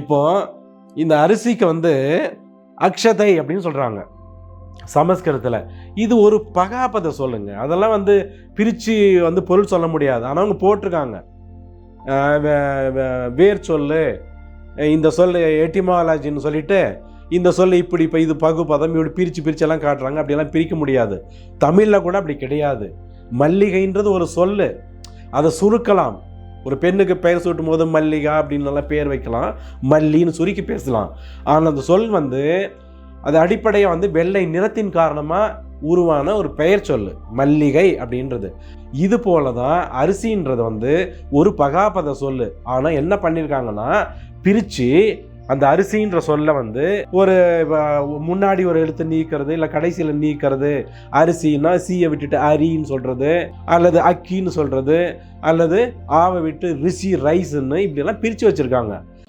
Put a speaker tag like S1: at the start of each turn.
S1: இப்போ இந்த அரிசிக்கு வந்து அக்ஷதை அப்படின்னு சொல்கிறாங்க சமஸ்கிருதத்தில். இது ஒரு பகாபத சொல்லுங்க. அதெல்லாம் வந்து பிரித்து வந்து பொருள் சொல்ல முடியாது. ஆனால் அவங்க போட்டிருக்காங்க வேர் சொல்லு, இந்த சொல் எட்டிமாலஜின்னு சொல்லிட்டு இந்த சொல் இப்படி இப்போ இது பகுபதம் இப்படி பிரிச்செல்லாம் காட்டுறாங்க. அப்படியெல்லாம் பிரிக்க முடியாது. தமிழில் கூட அப்படி கிடையாது. மல்லிகைன்றது ஒரு சொல்லு, அதை சுருக்கலாம். ஒரு பெண்ணுக்கு பெயர் சூட்டும் போது மல்லிகா அப்படின்னு நல்லா பேர் வைக்கலாம், மல்லின்னு சுருக்கி பேசலாம். ஆனால் அந்த சொல் வந்து அது அடிப்படையாக வந்து வெள்ளை நிறத்தின் காரணமாக உருவான ஒரு பெயர் சொல்லு மல்லிகை அப்படின்றது. இது போல தான் அரிசின்றது வந்து ஒரு பகாபத சொல்லு. ஆனால் என்ன பண்ணியிருக்காங்கன்னா பிரித்து அந்த அரிசின்ற சொல்ல வந்து ஒரு முன்னாடி ஒரு எழுத்து நீக்கிறது, இல்லை கடைசியில் நீக்கிறது. அரிசின்னா சீயை விட்டுட்டு அரின்னு சொல்கிறது, அல்லது அக்கின்னு சொல்கிறது, அல்லது ஆவை விட்டு ரிசி ரைஸ்ன்னு இப்படியெல்லாம் பிரித்து வச்சுருக்காங்க.